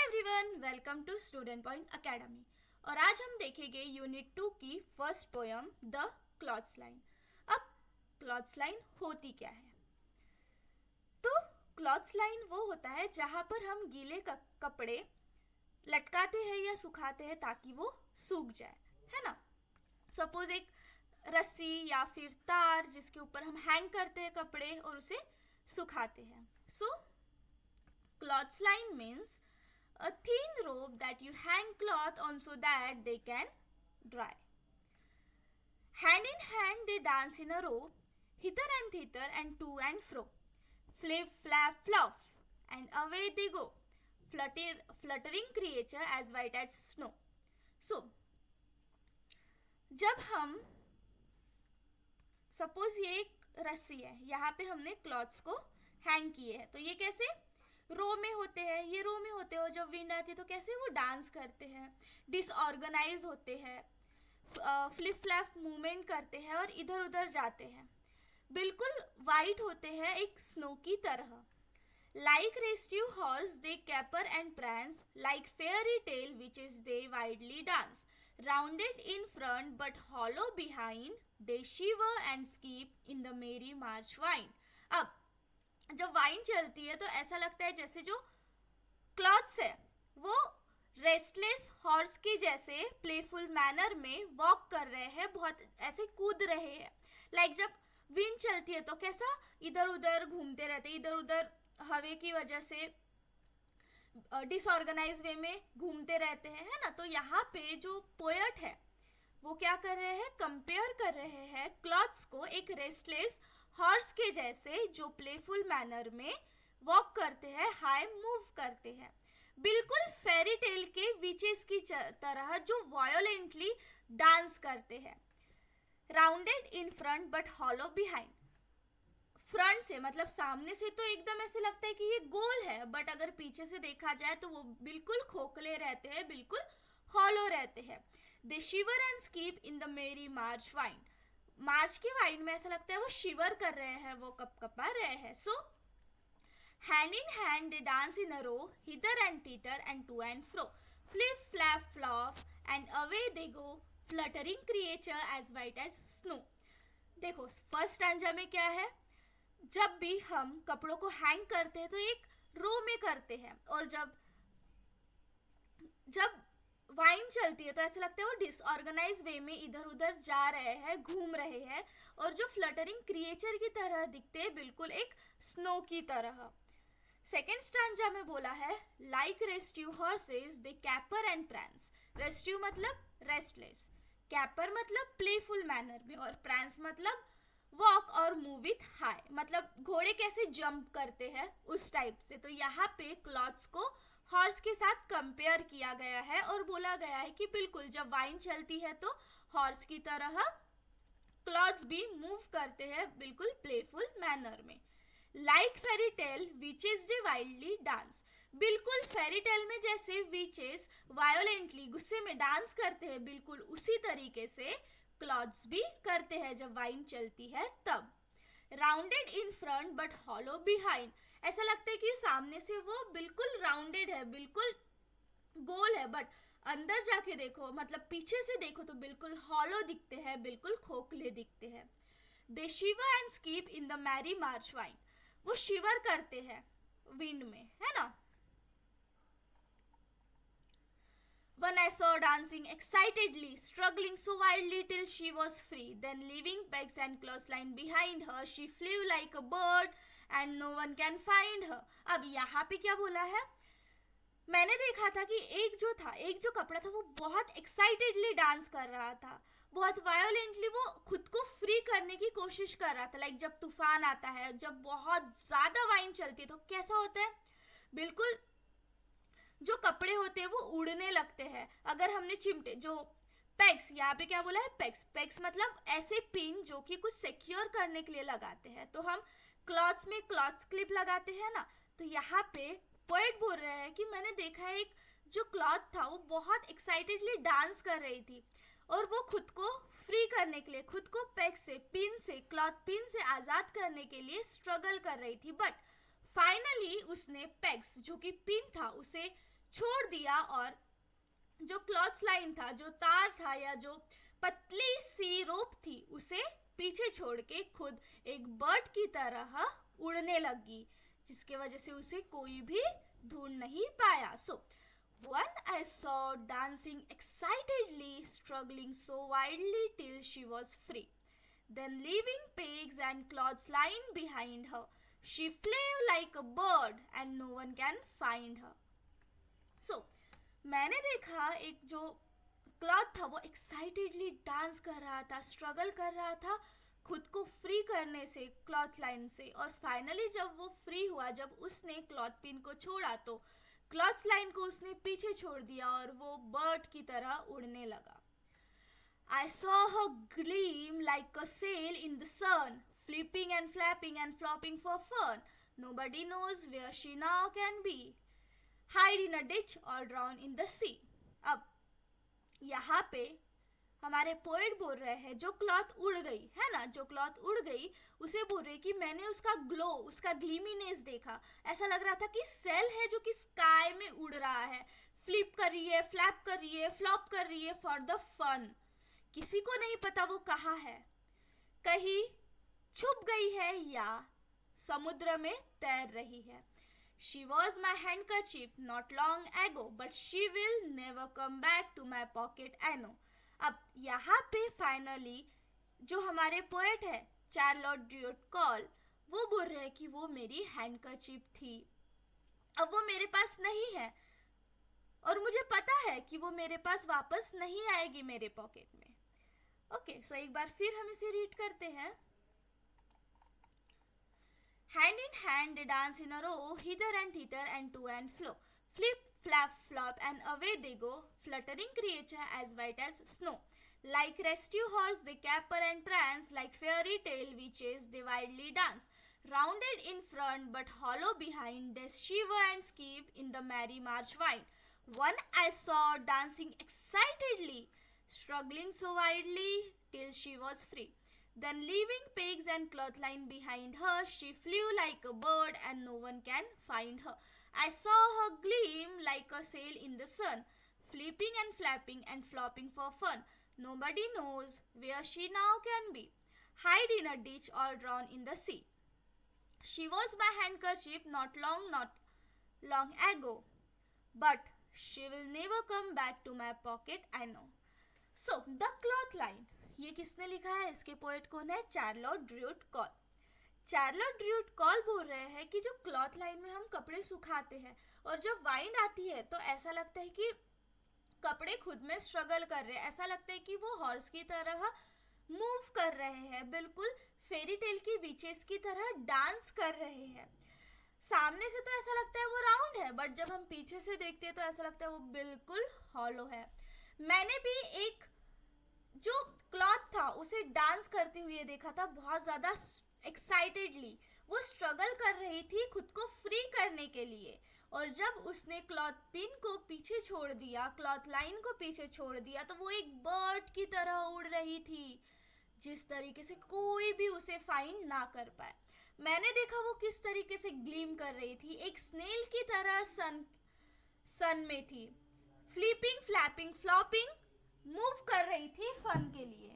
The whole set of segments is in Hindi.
Everyone, welcome to student point academy. और आज हम देखेंगे यूनिट 2 की first poem the clothes line. अब क्लॉथ्स लाइन होती क्या है? तो क्लॉथ्स लाइन वो होता है जहाँ पर हम गीले कपड़े लटकाते हैं या सुखाते हैं ताकि वो सूख जाए, है ना। सपोज एक रस्सी या फिर तार जिसके ऊपर हम हैंग करते हैं कपड़े और उसे सुखाते हैं। So clothes line means a thin rope that you hang cloth on so that they can dry. Hand in hand they dance in a row, hither and thither and to and fro. Flip, flap, flop, and away they go, fluttering creature as white as snow. So, जब हम सपोज ये एक रस्सी है, यहाँ पे हमने क्लॉथ्स को हैंग किए हैं, तो ये कैसे रो में होते हैं। ये रो में होते हो, जब विंड आती है तो कैसे वो डांस करते हैं, डिसऑर्गेनाइज होते हैं, फ्लिप फ्लैप मूवमेंट करते हैं और इधर उधर जाते हैं। बिल्कुल वाइट होते हैं एक स्नो की तरह। Like rescue horse they caper and prance, like fairy tale which is they widely dance, rounded in front but hollow behind, they shiver and skip in the merry march wine. अब जब वाइन चलती है तो ऐसा लगता है जैसे जो क्लॉथ्स है वो रेस्टलेस हॉर्स के जैसे प्लेफुल मैनर में वॉक कर रहे हैं, बहुत ऐसे कूद रहे हैं। लाइक जब विंड चलती है तो कैसा इधर उधर घूमते रहते, इधर उधर हवा की वजह से डिसऑर्गेनाइज वे में घूमते रहते हैं, है ना। तो यहाँ पे जो पोएट है वो क्या कर रहे हैं, कंपेयर कर रहे हैं क्लॉथ्स को एक रेस्टलेस हॉर्स के जैसे जो प्लेफुल मैनर में वॉक करते हैं, हाई मूव करते हैं, बिल्कुल फेरी टेल के विचेस की तरह जो वायोलेंटली डांस करते हैं। Rounded in front but hollow behind, front से मतलब सामने से तो एकदम ऐसे लगता है कि ये गोल है, बट अगर पीछे से देखा जाए तो वो बिल्कुल खोखले रहते हैं, बिल्कुल हॉलो रहते हैं। They shiver and skip in the merry march wine, मार्च के वाइन में ऐसा लगता है वो शिवर कर रहे हैं, वो कपकपा रहे हैं। So hand in hand they dance in a row, hither and teeter and to and fro, flip flap flop and away they go, fluttering creature as white as snow. देखो फर्स्ट स्टैंजा में क्या है, जब भी हम कपड़ों को हैंग करते हैं तो एक रो में करते हैं, और जब वाइन चलती है तो ऐसा लगता है वो डिसऑर्गेनाइज वे में इधर उधर जा रहे हैं, घूम रहे हैं, और जो फ्लटरिंग क्रिएचर की तरह दिखते हैं, बिल्कुल एक स्नो की तरह। सेकेंड स्टांजा में बोला है like rescue horses they caper and prance. Rescue मतलब रेस्टलेस, कैपर मतलब प्लेफुल मैनर में, और प्रैंस मतलब वॉक और मूव विथ हाई, मतलब घोड़े कैसे जंप करते हैं उस टाइप से। तो यहाँ पे क्लॉथ्स को हॉर्स के साथ कंपेयर किया गया है और बोला गया है कि बिल्कुल जब वाइन चलती है तो हॉर्स की तरह क्लॉथ्स भी मूव करते हैं बिल्कुल प्लेफुल मैनर में। Like fairy tale witches day wildly dance, बिल्कुल फेरी टेल में जैसे विचेस वायोलेंटली गुस्से में डांस करते हैं, बिल्कुल उसी तरीके से क्लॉथ्स भी करते हैं जब वाइन चलती है तब। Rounded in front but hollow behind, ऐसा लगता है कि सामने से वो बिल्कुल राउंडेड है, बिल्कुल गोल है, बट अंदर जाके देखो मतलब पीछे से देखो तो बिल्कुल हॉलो दिखते हैं, बिल्कुल खोखले दिखते हैं। They shiver and skip in the merry march wind, वो शिवर करते हैं विंड में, है ना। One I saw dancing excitedly, struggling so wildly till she was free. Then leaving pegs and clothesline behind her, she flew like a bird and no one can find her. अब यहाँ पे क्या बोला है, मैंने देखा था कि एक जो कपड़ा था वो बहुत एक्साइटेडली डांस कर रहा था, बहुत वायोलेंटली वो खुद को फ्री करने की कोशिश कर रहा था। लाइक जब तूफान आता है, जब बहुत ज़्यादा वाइन चलती है तो कैसा होता है, बिल्कुल जो कपड़े होते हैं वो उड़ने लगते हैं। अगर हमने चिमटे जो पेग्स, यहाँ पे क्या बोला है पेग्स, पेग्स मतलब ऐसे पिन जो कि कुछ सिक्योर करने के लिए लगाते हैं, तो हम क्लॉथ्स में क्लॉथ्स क्लिप लगाते हैं ना। तो यहाँ पे पोएट बोल रहे हैं कि मैंने देखा है एक जो क्लॉथ था वो बहुत एक्साइटेडली डांस कर रही थी, और वो खुद को फ्री करने के लिए, खुद को पेग से, पिन से, क्लॉथ पिन से आज़ाद करने के लिए स्ट्रगल कर रही थी, बट फाइनली उसने पेग्स जो कि पिन था उसे छोड़ दिया और जो क्लॉथ लाइन था, जो तार था या जो पतली सी रोप थी, उसे पीछे छोड़ के खुद एक बर्ड की तरह उड़ने लगी, जिसके वजह से उसे कोई भी ढूंढ नहीं पाया. सो one I saw dancing excitedly, struggling so wildly till she was free. Then leaving pegs and cloths lying behind her, she flew like a bird and no one can find her. So, मैंने देखा एक जो क्लॉथ था वो एक्साइटेडली डांस कर रहा था, स्ट्रगल कर रहा था खुद को फ्री करने से क्लॉथ लाइन से, और फाइनली जब वो फ्री हुआ, जब उसने क्लॉथ पिन को छोड़ा तो क्लॉथ लाइन को उसने पीछे छोड़ दिया और वो बर्ड की तरह उड़ने लगा. I saw her gleam like a sail in the sun, flipping and flapping and flopping for fun. Nobody knows where she now can be. Hide in a ditch or drown in the sea. अब यहाँ पे हमारे पोएट बोल रहे हैं जो क्लॉथ उड़ गई है ना, जो क्लॉथ उड़ गई उसे बोल रहे कि मैंने उसका ग्लो, उसका ग्लीमीनेस देखा. ऐसा लग रहा था कि सेल है जो कि स्काई में उड़ रहा है, फ्लिप कर रही है, फ्लैप कर रही है, फ्लॉप कर रही है फॉर द फन. किसी को नहीं पता वो कहाँ है, कहीं छुप गई है या समुद्र में तैर रही है. She was my handkerchief not long ago, but she will never come back to my pocket, I know. अब यहाँ पे फाइनली जो हमारे पोएट है चार्लोट ड्यूट कॉल, वो बोल रहे हैं कि वो मेरी हैंडकरचीफ थी, अब वो मेरे पास नहीं है और मुझे पता है कि वो मेरे पास वापस नहीं आएगी मेरे पॉकेट में. ओके, सो एक बार फिर हम इसे रीड करते हैं. Hand in hand they dance in a row, hither and thither and to and fro. Flip, flap, flop and away they go, fluttering creature as white as snow. Like rescue horse they caper and prance, like fairy tale witches they wildly dance. Rounded in front but hollow behind, they shiver and skip in the merry march wind. One I saw dancing excitedly, struggling so wildly till she was free. Then leaving pegs and cloth line behind her, she flew like a bird and no one can find her. I saw her gleam like a sail in the sun, flipping and flapping and flopping for fun. Nobody knows where she now can be, hide in a ditch or drown in the sea. She was my handkerchief not long ago, but she will never come back to my pocket, I know. So, the cloth line. ये किसने लिखा है? इसके पोएट कौन है? Charlotte Druitt Cole. Charlotte Druitt Cole बोल रहे हैं कि जो क्लॉथ लाइन में हम कपड़े सुखाते हैं और जब वाइंड आती है तो ऐसा लगता है कि कपड़े खुद में स्ट्रगल कर रहे हैं, ऐसा लगता है कि वो हॉर्स की तरह मूव कर रहे हैं, बिल्कुल फेरी टेल की विचेस की तरह डांस कर रहे हैं. सामने से तो ऐसा लगता है वो राउंड है, बट जब हम पीछे से देखते हैं तो ऐसा लगता है वो बिल्कुल हॉलो है. मैंने भी एक जो क्लॉथ था उसे डांस करते हुए देखा था, बहुत ज़्यादा एक्साइटेडली. वो स्ट्रगल कर रही थी खुद को फ्री करने के लिए, और जब उसने क्लॉथ पिन को पीछे छोड़ दिया, क्लॉथ लाइन को पीछे छोड़ दिया, तो वो एक बर्ड की तरह उड़ रही थी, जिस तरीके से कोई भी उसे फाइंड ना कर पाए. मैंने देखा वो किस तरीके से ग्लीम कर रही थी, एक स्नेल की तरह सन में थी, फ्लिपिंग फ्लैपिंग फ्लॉपिंग मूव कर रही थी फन के लिए.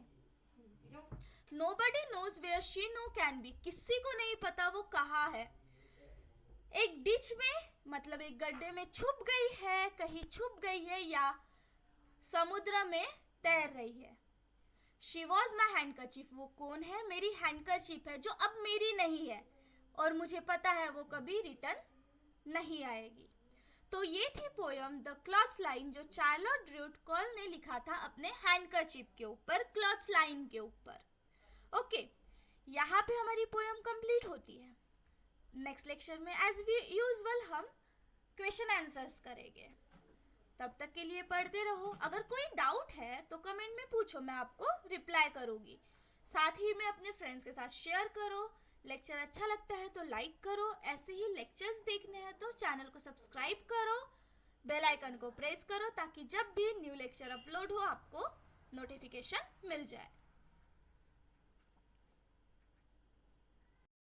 Nobody knows where she now can be. किसी को नहीं पता वो कहाँ है. एक डिच में, मतलब एक गड्ढे में छुप गई है, कहीं छुप गई है या समुद्र में तैर रही है. She was my handkerchief. वो कौन है? मेरी हैंडकरचीफ है जो अब मेरी नहीं है और मुझे पता है वो कभी रिटर्न नहीं आएगी. तो ये थी पोयम द क्लॉथ लाइन जो चार्लोट ड्रूट कॉल ने लिखा था अपने हैंडकरचीफ के ऊपर, क्लॉथ लाइन के ऊपर. ओके, यहाँ पे हमारी पोयम कंप्लीट होती है. नेक्स्ट लेक्चर में एज यूजुअल हम क्वेश्चन आंसर्स करेंगे. तब तक के लिए पढ़ते रहो. अगर कोई डाउट है तो कमेंट में पूछो, मैं आपको रिप्लाई करूँगी. साथ ही में अपने फ्रेंड्स के साथ शेयर करो. लेक्चर अच्छा लगता है तो लाइक करो. ऐसे ही लेक्चर्स देखने हैं तो चैनल को सब्सक्राइब करो, बेल आइकन को प्रेस करो ताकि जब भी न्यू लेक्चर अपलोड हो आपको नोटिफिकेशन मिल जाए.